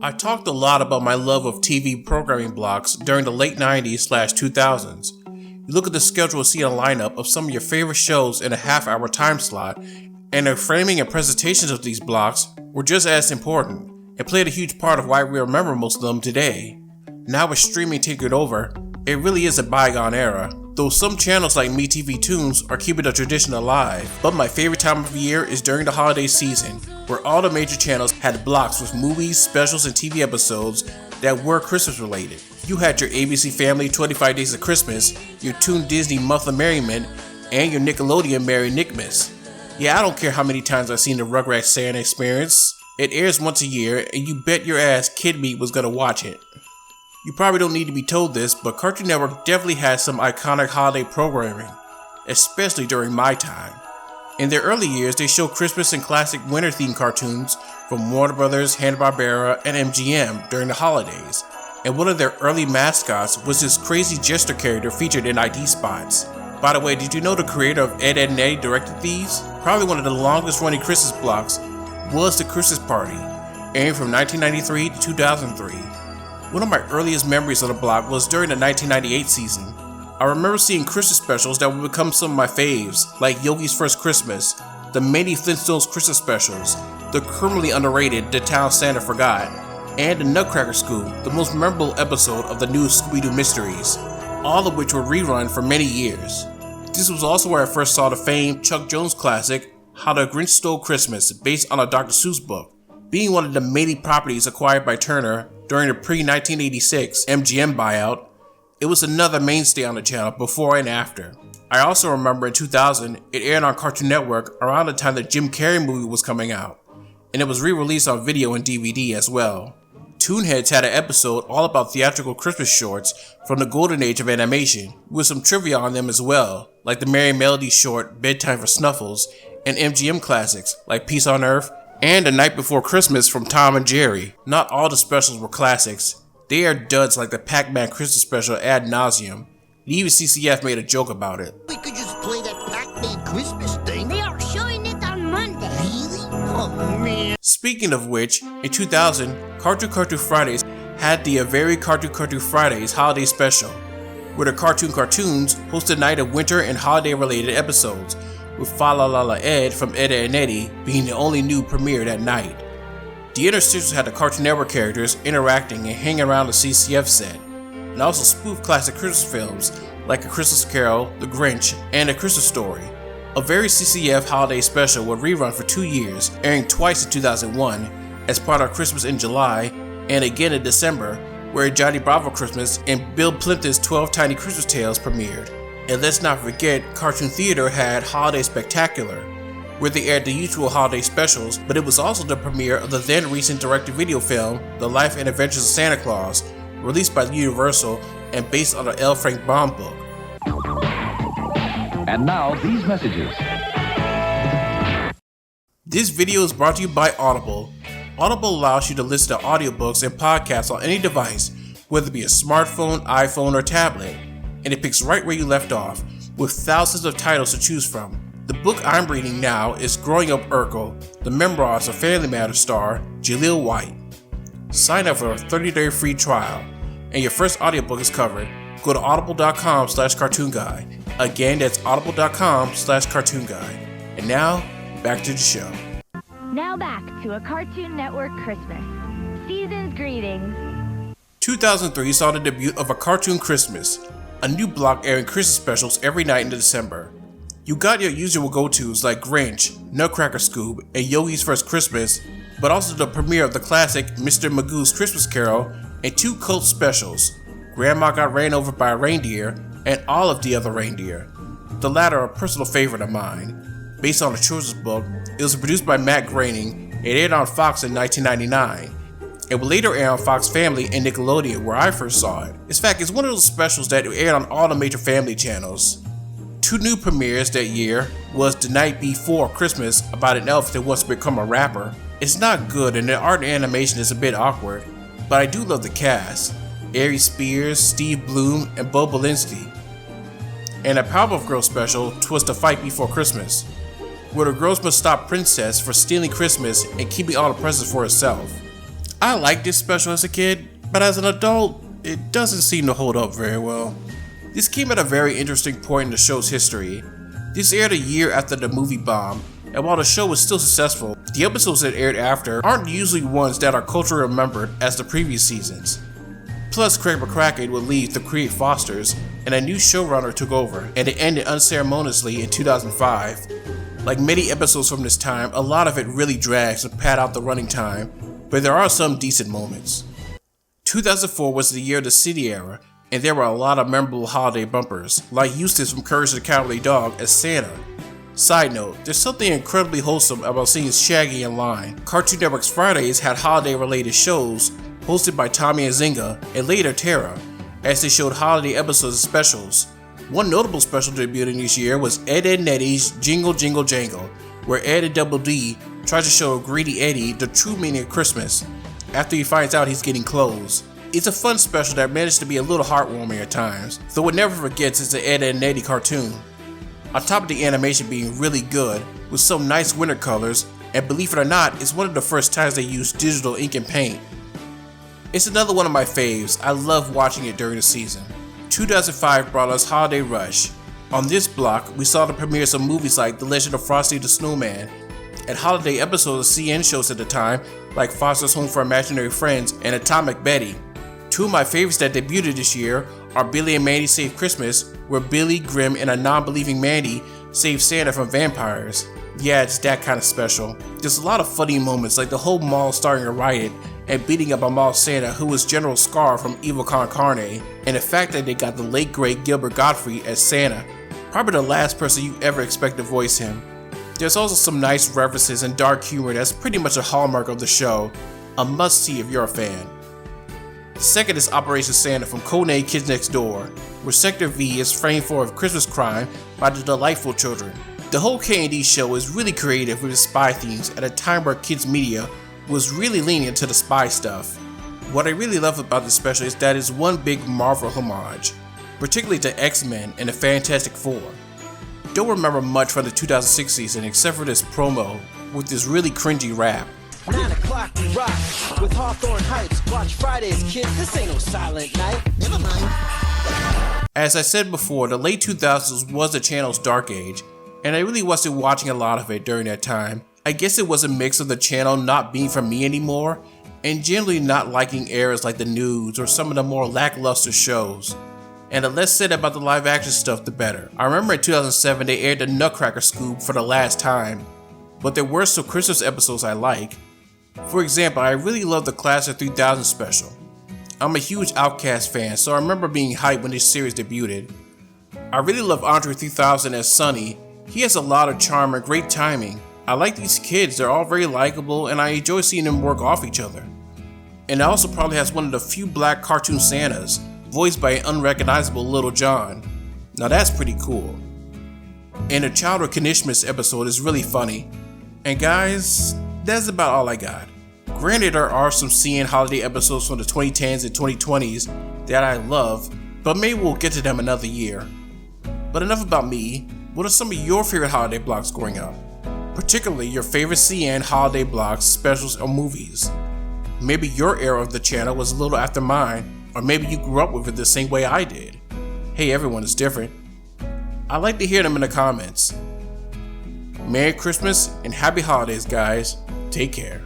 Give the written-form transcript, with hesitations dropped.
I talked a lot about my love of TV programming blocks during the late 90s/2000s. You look at the schedule and see a lineup of some of your favorite shows in a half-hour time slot, and the framing and presentations of these blocks were just as important and played a huge part of why we remember most of them today. Now with streaming taking over, it really is a bygone era, though some channels like MeTV Tunes are keeping the tradition alive. But my favorite time of year is during the holiday season, where all the major channels had blocks with movies, specials, and TV episodes that were Christmas related. You had your ABC Family 25 Days of Christmas, your Toon Disney Month of Merriment, and your Nickelodeon Merry Nickmas. Yeah, I don't care how many times I've seen the Rugrats Santa Experience. It airs once a year, and you bet your ass Kid Meat was gonna watch it. You probably don't need to be told this, but Cartoon Network definitely had some iconic holiday programming, especially during my time. In their early years, they showed Christmas and classic winter-themed cartoons from Warner Brothers, Hanna-Barbera, and MGM during the holidays, and one of their early mascots was this crazy jester character featured in ID spots. By the way, did you know the creator of Ed, Edd n Eddy directed these? Probably one of the longest-running Christmas blocks was The Christmas Party, airing from 1993 to 2003. One of my earliest memories of the block was during the 1998 season. I remember seeing Christmas specials that would become some of my faves, like Yogi's First Christmas, the many Flintstones Christmas specials, the criminally underrated The Town Santa Forgot, and the Nutcracker Scoop, the most memorable episode of the new Scooby-Doo Mysteries, all of which were rerun for many years. This was also where I first saw the famed Chuck Jones classic, How the Grinch Stole Christmas, based on a Dr. Seuss book. Being one of the many properties acquired by Turner during the pre-1986 MGM buyout, it was another mainstay on the channel before and after. I also remember in 2000, it aired on Cartoon Network around the time the Jim Carrey movie was coming out, and it was re-released on video and DVD as well. Toonheads had an episode all about theatrical Christmas shorts from the golden age of animation, with some trivia on them as well, like the Merry Melody short Bedtime for Snuffles, and MGM classics like Peace on Earth, and The Night Before Christmas from Tom and Jerry. Not all the specials were classics. They are duds like the Pac-Man Christmas special ad nauseum. Even CCF made a joke about it. We could just play that Pac-Man Christmas thing. They are showing it on Monday. Really? Oh man. Speaking of which, in 2000, Cartoon Fridays had the Very Cartoon Fridays holiday special, where the Cartoons hosted a night of winter and holiday related episodes, with Fa La La La Ed from Ed, Edd n Eddy being the only new premiere that night. The interstitials had the Cartoon Network characters interacting and hanging around the CCF set, and also spoofed classic Christmas films like A Christmas Carol, The Grinch, and A Christmas Story. A Very CCF holiday special would rerun for 2 years, airing twice in 2001 as part of Christmas in July, and again in December, where Johnny Bravo Christmas and Bill Plimpton's 12 Tiny Christmas Tales premiered. And let's not forget, Cartoon Theater had Holiday Spectacular, where they aired the usual holiday specials, but it was also the premiere of the then recent direct-to-video film, The Life and Adventures of Santa Claus, released by Universal and based on the L. Frank Baum book. And now, these messages. This video is brought to you by Audible. Audible allows you to listen to audiobooks and podcasts on any device, whether it be a smartphone, iPhone, or tablet, and it picks right where you left off, with thousands of titles to choose from. The book I'm reading now is Growing Up Urkel, the memoirs of Family Matters star Jaleel White. Sign up for a 30-day free trial, and your first audiobook is covered. Go to audible.com/cartoonguy. Again, that's audible.com/cartoonguy. And now, back to the show. Now back to A Cartoon Network Christmas. Season's greetings. 2003 saw the debut of A Cartoon Christmas, a new block airing Christmas specials every night in December. You got your usual go-tos like Grinch, Nutcracker Scoop, and Yogi's First Christmas, but also the premiere of the classic Mr. Magoo's Christmas Carol and 2 cult specials, Grandma Got Ran Over by a Reindeer and All of the Other Reindeer, the latter a personal favorite of mine. Based on a children's book, it was produced by Matt Groening and aired on Fox in 1999. It would later air on Fox Family and Nickelodeon, where I first saw it. In fact, it's one of those specials that aired on all the major family channels. 2 new premieres that year was The Night Before Christmas, about an elf that wants to become a rapper. It's not good and the art and animation is a bit awkward, but I do love the cast. Ari Spears, Steve Bloom, and Bo Belinsky. And a Powerpuff Girls special, 'Twas the Fight Before Christmas, where the girls must stop Princess for stealing Christmas and keeping all the presents for herself. I liked this special as a kid, but as an adult, it doesn't seem to hold up very well. This came at a very interesting point in the show's history. This aired a year after the movie bombed, and while the show was still successful, the episodes that aired after aren't usually ones that are culturally remembered as the previous seasons. Plus, Craig McCracken would leave to create Foster's, and a new showrunner took over, and it ended unceremoniously in 2005. Like many episodes from this time, a lot of it really drags to pad out the running time, but there are some decent moments. 2004 was the year of the City era, and there were a lot of memorable holiday bumpers, like Eustace from Courage the Cowardly Dog as Santa. Side note, there's something incredibly wholesome about seeing Shaggy in line. Cartoon Network's Fridays had holiday-related shows hosted by Tommy and Zynga, and later Tara, as they showed holiday episodes and specials. One notable special debuting this year was Ed, Edd n Eddy's Jingle Jingle Jangle, where Ed and Double D tries to show Greedy Eddie the true meaning of Christmas after he finds out he's getting clothes. It's a fun special that managed to be a little heartwarming at times, though it never forgets it's an Ed, Edd n Eddy cartoon. On top of the animation being really good, with some nice winter colors, and believe it or not, it's one of the first times they used digital ink and paint. It's another one of my faves. I love watching it during the season. 2005 brought us Holiday Rush. On this block, we saw the premieres of movies like The Legend of Frosty the Snowman, and holiday episodes of CN shows at the time, like Foster's Home for Imaginary Friends and Atomic Betty. Two of my favorites that debuted this year are Billy and Mandy Save Christmas, where Billy, Grim, and a non-believing Mandy save Santa from vampires. Yeah, it's that kind of special. There's a lot of funny moments, like the whole mall starting to riot and beating up a mall Santa who was General Scar from Evil Con Carne, and the fact that they got the late great Gilbert Gottfried as Santa, probably the last person you ever expect to voice him. There's also some nice references and dark humor that's pretty much a hallmark of the show, a must-see if you're a fan. The second is Operation Santa from Codename Kids Next Door, where Sector V is framed for a Christmas crime by the Delightful Children. The whole K&D show is really creative with its spy themes at a time where kids media was really leaning into the spy stuff. What I really love about this special is that it's one big Marvel homage, particularly to X-Men and the Fantastic Four. Don't remember much from the 2006 season except for this promo with this really cringy rap. 9 o'clock we rock with Hawthorne Heights. Watch Fridays, kids. This ain't no silent night. Never mind. As I said before, the late 2000s was the channel's dark age, and I really wasn't watching a lot of it during that time. I guess it was a mix of the channel not being for me anymore, and generally not liking eras like the news or some of the more lackluster shows. And the less said about the live action stuff, the better. I remember in 2007 they aired the Nutcracker Scoop for the last time, but there were some Christmas episodes I like. For example, I really love the Class of 2000 special. I'm a huge Outkast fan, so I remember being hyped when this series debuted. I really love Andre 3000 as Sonny. He has a lot of charm and great timing. I like these kids, they're all very likable, and I enjoy seeing them work off each other. And it also probably has one of the few black cartoon Santas, voiced by an unrecognizable Little John. Now that's pretty cool. And the Child of Knishmas episode is really funny. And guys, that's about all I got. Granted, there are some CN holiday episodes from the 2010s and 2020s that I love, but maybe we'll get to them another year. But enough about me. What are some of your favorite holiday blocks growing up? Particularly your favorite CN holiday blocks, specials, or movies. Maybe your era of the channel was a little after mine, or maybe you grew up with it the same way I did. Hey, everyone is different. I'd like to hear them in the comments. Merry Christmas and Happy Holidays, guys. Take care.